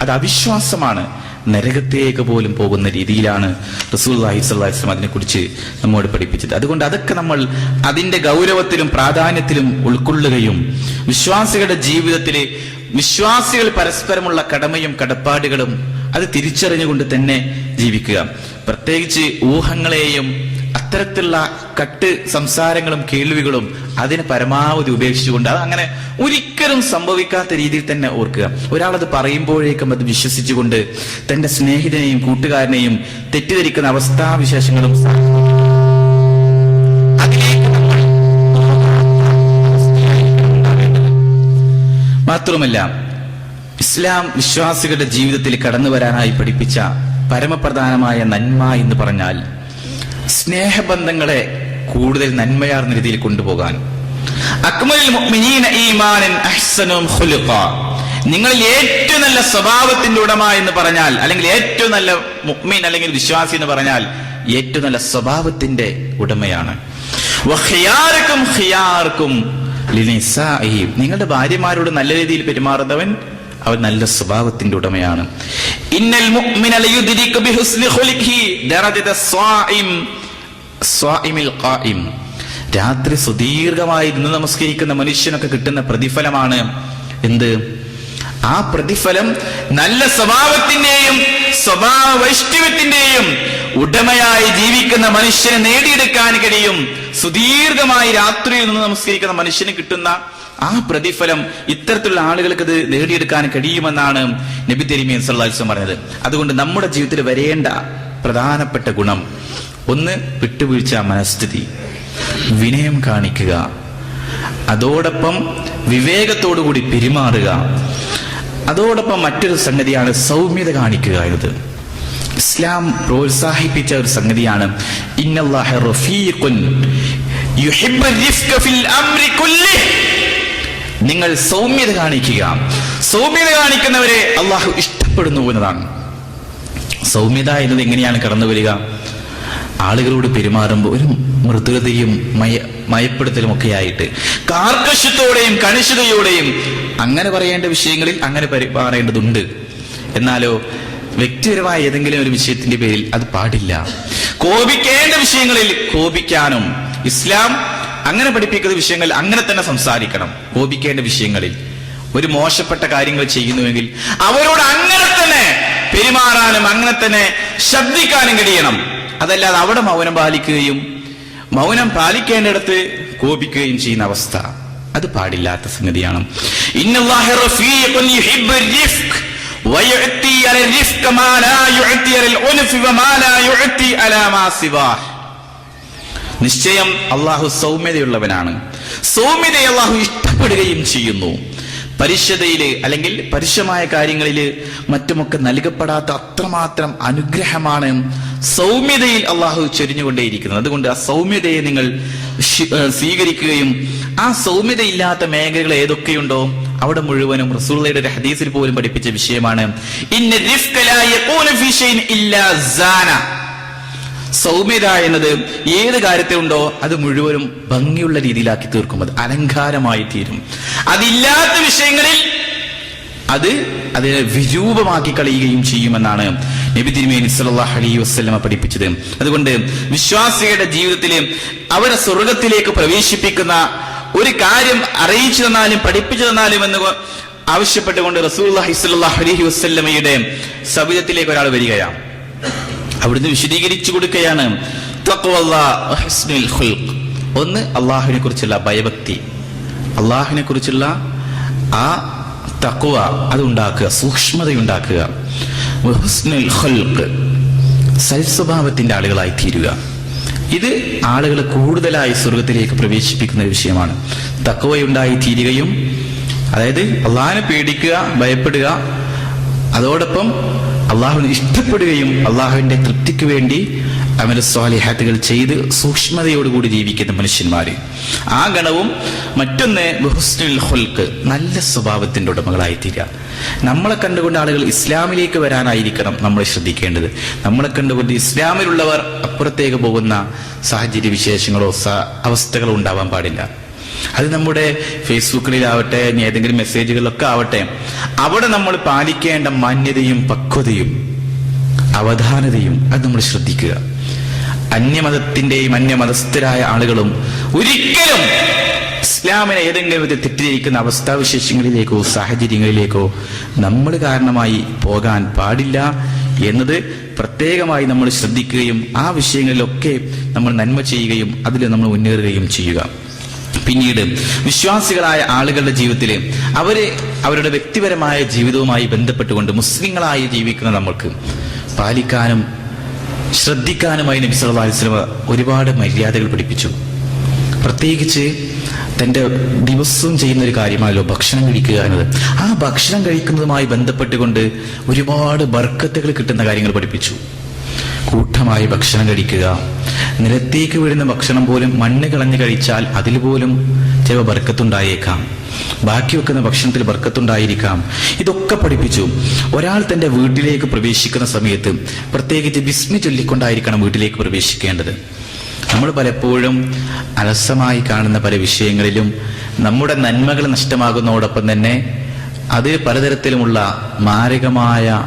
അത് അവിശ്വാസമാണ്, നരകത്തേക്ക് പോലും പോകുന്ന രീതിയിലാണ് റസൂലുള്ളാഹി സ്വല്ലല്ലാഹു അലൈഹി വസല്ലം അതിനെക്കുറിച്ച് നമ്മോട് പഠിപ്പിച്ചത്. അതുകൊണ്ട് അതൊക്കെ നമ്മൾ അതിന്റെ ഗൗരവത്തിലും പ്രാധാന്യത്തിലും ഉൾക്കൊള്ളുകയും വിശ്വാസികളുടെ ജീവിതത്തിൽ വിശ്വാസികൾ പരസ്പരമുള്ള കടമയും കടപ്പാടുകളും അത് തിരിച്ചറിഞ്ഞുകൊണ്ട് തന്നെ ജീവിക്കുക. പ്രത്യേകിച്ച് ഊഹങ്ങളെയും അത്തരത്തിലുള്ള കട്ട് സംസാരങ്ങളും കേൾവികളും അതിനെ പരമാവധി ഉപേക്ഷിച്ചുകൊണ്ട് അത് അങ്ങനെ ഒരിക്കലും സംഭവിക്കാത്ത രീതിയിൽ തന്നെ ഓർക്കുക. ഒരാളത് പറയുമ്പോഴേക്കും അത് വിശ്വസിച്ചുകൊണ്ട് തന്റെ സ്നേഹിതനെയും കൂട്ടുകാരനെയും തെറ്റിദ്ധരിക്കുന്ന അവസ്ഥാവിശേഷങ്ങളും അതിലേക്ക് നമ്മൾ മാത്രമല്ല, ഇസ്ലാം വിശ്വാസികളുടെ ജീവിതത്തിൽ കടന്നു വരാനായി പഠിപ്പിച്ച പരമപ്രധാനമായ നന്മ എന്ന് പറഞ്ഞാൽ സ്നേഹബന്ധങ്ങളെ കൂടുതൽ നന്മയാർന്ന രീതിയിൽ കൊണ്ടുപോകാൻ. അക്മലുൽ മുഅ്മിനീന ഈമാനൻ അഹ്സനുഹും ഖുലുഖാ, നിങ്ങളിൽ ഏറ്റവും നല്ല സ്വഭാവത്തിന്റെ ഉടമ എന്ന് പറഞ്ഞാൽ, അല്ലെങ്കിൽ ഏറ്റവും നല്ല മുഅ്മിൻ അല്ലെങ്കിൽ വിശ്വാസി എന്ന് പറഞ്ഞാൽ ഏറ്റവും നല്ല സ്വഭാവത്തിന്റെ ഉടമയാണ്. വഖിയാറുക്കും ഖിയാറുക്കും ലിനിസാഇഹിം, നിങ്ങളുടെ ഭാര്യമാരോട് നല്ല രീതിയിൽ പെരുമാറുന്നവൻ അവൻ നല്ല സ്വഭാവത്തിന്റെ ഉടമയാണ്. ഇന്നൽ മുഅ്മിന ലയുദ്രികു ബിഹുസ്നി ഖുലിഖി ദറജത സ്വാഇമിൽ ഖായിം, രാത്രി സുദീർഘമായി നിന്ന് നമസ്കരിക്കുന്ന മനുഷ്യനൊക്കെ കിട്ടുന്ന പ്രതിഫലമാണ് എന്ത്? ആ പ്രതിഫലം നല്ല സ്വഭാവത്തിന്റെയും സ്വഭാവ വൈഷ്ണവത്തിന്റെയും ഉടമയായി ജീവിക്കുന്ന മനുഷ്യനെ നേടിയെടുക്കാൻ കഴിയും. സുദീർഘമായി രാത്രിയിൽ നിന്ന് നമസ്കരിക്കുന്ന മനുഷ്യന് കിട്ടുന്ന ആ പ്രതിഫലം ഇത്തരത്തിലുള്ള ആളുകൾക്ക് അത് നേടിയെടുക്കാൻ കഴിയുമെന്നാണ് നബി തിരുമേനി സല്ലല്ലാഹു അലൈഹി വസല്ലം പറഞ്ഞത്. അതുകൊണ്ട് നമ്മുടെ ജീവിതത്തിൽ വരേണ്ട പ്രധാനപ്പെട്ട ഗുണം ഒന്ന്, വിട്ടുവീഴ്ച മനസ്ഥിതി, വിനയം കാണിക്കുക, അതോടൊപ്പം വിവേകത്തോടുകൂടി പെരുമാറുക. അതോടൊപ്പം മറ്റൊരു സംഗതിയാണ് സൗമ്യത കാണിക്കുക എന്നത്. ഇസ്ലാം പ്രോത്സാഹിപ്പിച്ച ഒരു സംഗതിയാണ് ഇന്നല്ലാഹ റഫീഖുൻ യുഹിബ്ബു റിഫ്ക ഫിൽ അംരി കുല്ലിഹി, നിങ്ങൾ സൗമ്യത കാണിക്കുക. സൗമ്യത കാണിക്കുന്നവരെ അള്ളാഹു ഇഷ്ടപ്പെടുന്നു എന്നതാണ്. സൗമ്യത എന്നത് എങ്ങനെയാണ് കടന്നു വരിക? ആളുകളോട് പെരുമാറുമ്പോൾ ഒരു മൃദുലതയും മയപ്പെടുത്തലും ഒക്കെ ആയിട്ട്, കാർക്കശ്യത്തോടെയും കണിശതയോടെയും അങ്ങനെ പറയേണ്ട വിഷയങ്ങളിൽ അങ്ങനെ പെരുമാറേണ്ടതുണ്ട്. എന്നാലോ വ്യക്തിപരമായ ഏതെങ്കിലും ഒരു വിഷയത്തിന്റെ പേരിൽ അത് പാടില്ല. കോപിക്കേണ്ട വിഷയങ്ങളിൽ കോപിക്കാനും ഇസ്ലാം അങ്ങനെ പഠിപ്പിക്കുന്ന വിഷയങ്ങൾ അങ്ങനെ തന്നെ സംസാരിക്കണം. കോപിക്കേണ്ട വിഷയങ്ങളിൽ ഒരു മോശപ്പെട്ട കാര്യങ്ങൾ ചെയ്യുന്നുവെങ്കിൽ അവരോട് അങ്ങനെ തന്നെ പെരുമാറാനും അങ്ങനെ തന്നെ ശബ്ദിക്കാനും കഴിയണം. അതല്ലാതെ അവിടെ മൗനം പാലിക്കുകയും മൗനം പാലിക്കേണ്ടിടത്ത് കോപിക്കുകയും ചെയ്യുന്ന അവസ്ഥ അത് പാടില്ലാത്ത സംഗതിയാണ്. ഇന്നല്ലാഹ റഫീഖുൻ യുഹിബ്ബു റിഫ്ഖ വയുഅതി അല റിഫ്ഖ മാ ലാ യുഅതി അലൽ ഉൻഫ് വമാ ലാ യുഅതി അലാ മാ സിവാഹ്, നിശ്ചയം അള്ളാഹു സൗമ്യതയുള്ളവനാണ്. സൗമ്യതയെ അള്ളാഹു ഇഷ്ടപ്പെടുകയും ചെയ്യുന്നു. പരിശുദ്ധയില് അല്ലെങ്കിൽ പരുഷമായ കാര്യങ്ങളില് മറ്റുമൊക്കെ നൽകപ്പെടാത്ത അത്രമാത്രം അനുഗ്രഹമാണ് സൗമ്യതയിൽ അള്ളാഹു ചൊരിഞ്ഞുകൊണ്ടേയിരിക്കുന്നത്. അതുകൊണ്ട് ആ സൗമ്യതയെ നിങ്ങൾ സ്വീകരിക്കുകയും ആ സൗമ്യത ഇല്ലാത്ത മേഖലകൾ ഏതൊക്കെയുണ്ടോ അവിടെ മുഴുവനും റസൂലുള്ളാഹിയുടെ ഒരു ഹദീസിൽ പോലും പഠിപ്പിച്ച വിഷയമാണ് ഇന്ന റിഫ്ക ലാ യകൂനു ഫീ ഷൈഇൻ ഇല്ലാ സാന, സൗമ്യത എന്നത് ഏത് കാര്യത്തിലുണ്ടോ അത് മുഴുവനും ഭംഗിയുള്ള രീതിയിലാക്കി തീർക്കും, അത് അലങ്കാരമായി തീരും. അതില്ലാത്ത വിഷയങ്ങളിൽ അതിനെ വിരൂപമാക്കി കളയുകയും ചെയ്യുമെന്നാണ് നബി തിരുമേനി സല്ലല്ലാഹു അലൈഹി വസല്ലം പഠിപ്പിച്ചത്. അതുകൊണ്ട് വിശ്വാസികളുടെ ജീവിതത്തിൽ അവരെ സ്വർഗത്തിലേക്ക് പ്രവേശിപ്പിക്കുന്ന ഒരു കാര്യം അറിയിച്ചു തന്നാലും പഠിപ്പിച്ചു തന്നാലും എന്ന് ആവശ്യപ്പെട്ടുകൊണ്ട് റസൂലുള്ളാഹി സ്വല്ലല്ലാഹു അലൈഹി വസല്ലമയുടെ സവിധത്തിലേക്ക് ഒരാൾ വരികയാണ്. അവിടുന്ന് വിശദീകരിച്ചു കൊടുക്കുകയാണ് തഖ്വല്ലാഹ് ഹുസ്നുൽ ഖുൽഖ്. ഒന്ന്, അള്ളാഹുവിനെ കുറിച്ചുള്ള ഭയഭക്തി, അള്ളാഹുവിനെ കുറിച്ചുള്ള ആ തഖ്വ അതുണ്ടാക്കുക, സൂക്ഷ്മതയുണ്ടാക്കുക. ഹുസ്നുൽ ഖുൽഖ്, സൽസ്വഭാവത്തിന്റെ ആളുകളായി തീരുക. ഇത് ആളുകളെ കൂടുതലായി സ്വർഗത്തിലേക്ക് പ്രവേശിപ്പിക്കുന്ന ഒരു വിഷയമാണ്. തഖ്വയുണ്ടായി തീരുകയും, അതായത് അള്ളാഹിനെ പേടിക്കുക, ഭയപ്പെടുക, അതോടൊപ്പം അള്ളാഹുവിനെ ഇഷ്ടപ്പെടുകയും അള്ളാഹുവിന്റെ തൃപ്തിക്ക് വേണ്ടി അമല സ്വാലിഹാത്തുകൾ ചെയ്ത് സൂക്ഷ്മതയോടുകൂടി ജീവിക്കുന്ന മനുഷ്യന്മാര്, ആ ഗണവും. മറ്റൊന്ന് ഹുസ്നുൽ ഖുൽഖ്, നല്ല സ്വഭാവത്തിന്റെ ഉടമകളായി തീരുക. നമ്മളെ കണ്ടുകൊണ്ട് ആളുകൾ ഇസ്ലാമിലേക്ക് വരാനായിരിക്കണം നമ്മൾ ശ്രദ്ധിക്കേണ്ടത്. നമ്മളെ കണ്ടുകൊണ്ട് ഇസ്ലാമിലുള്ളവർ അപ്പുറത്തേക്ക് പോകുന്ന സാഹചര്യ വിശേഷങ്ങളോ അവസ്ഥകളോ ഉണ്ടാവാൻ പാടില്ല. അത് നമ്മുടെ ഫേസ്ബുക്കിലാവട്ടെ, ഏതെങ്കിലും മെസ്സേജുകളിലൊക്കെ ആവട്ടെ, അവിടെ നമ്മൾ പാലിക്കേണ്ട മാന്യതയും പക്വതയും അവധാനതയും അത് നമ്മൾ ശ്രദ്ധിക്കുക. അന്യമതത്തിന്റെയും അന്യമതസ്ഥരായ ആളുകളും ഒരിക്കലും ഇസ്ലാമിനെ ഏതെങ്കിലും വിധത്തിൽ തെറ്റിദ്ധരിക്കുന്ന അവസ്ഥാവിശേഷങ്ങളിലേക്കോ സാഹചര്യങ്ങളിലേക്കോ നമ്മൾ കാരണമായി പോകാൻ പാടില്ല എന്നത് പ്രത്യേകമായി നമ്മൾ ശ്രദ്ധിക്കുകയും ആ വിഷയങ്ങളിലൊക്കെ നമ്മൾ നന്മ ചെയ്യുകയും അതിൽ നമ്മൾ മുന്നേറുകയും ചെയ്യുക. പിന്നീട് വിശ്വാസികളായ ആളുകളുടെ ജീവിതത്തിൽ അവരുടെ വ്യക്തിപരമായ ജീവിതവുമായി ബന്ധപ്പെട്ടുകൊണ്ട് മുസ്ലിങ്ങളായി ജീവിക്കുന്ന നമ്മൾക്ക് പാലിക്കാനും ശ്രദ്ധിക്കാനുമായി നബി സല്ലല്ലാഹു അലൈഹി വസല്ലം ഒരുപാട് മര്യാദകൾ പഠിപ്പിച്ചു. പ്രത്യേകിച്ച് തന്റെ ദിവസവും ചെയ്യുന്ന ഒരു കാര്യമാണല്ലോ ഭക്ഷണം കഴിക്കുക എന്നത്. ആ ഭക്ഷണം കഴിക്കുന്നതുമായി ബന്ധപ്പെട്ടുകൊണ്ട് ഒരുപാട് ബർക്കത്തുകൾ കിട്ടുന്ന കാര്യങ്ങൾ പഠിപ്പിച്ചു. കൂട്ടമായി ഭക്ഷണം കഴിക്കുക, നിലത്തേക്ക് വീഴുന്ന ഭക്ഷണം പോലും മണ്ണ് കളഞ്ഞു കഴിച്ചാൽ അതിൽ പോലും ചില ബർക്കത്തുണ്ടായേക്കാം, ബാക്കി വെക്കുന്ന ഭക്ഷണത്തിൽ ബർക്കത്തുണ്ടായിരിക്കാം. ഇതൊക്കെ പഠിപ്പിച്ചു. ഒരാൾ തന്റെ വീട്ടിലേക്ക് പ്രവേശിക്കുന്ന സമയത്ത് പ്രത്യേകിച്ച് ബിസ്മി ചൊല്ലിക്കൊണ്ടായിരിക്കണം വീട്ടിലേക്ക് പ്രവേശിക്കേണ്ടത്. നമ്മൾ പലപ്പോഴും അലസമായി കാണുന്ന പല വിഷയങ്ങളിലും നമ്മുടെ നന്മകൾ നഷ്ടമാകുന്നതോടൊപ്പം തന്നെ അത് പലതരത്തിലുമുള്ള മാരകമായ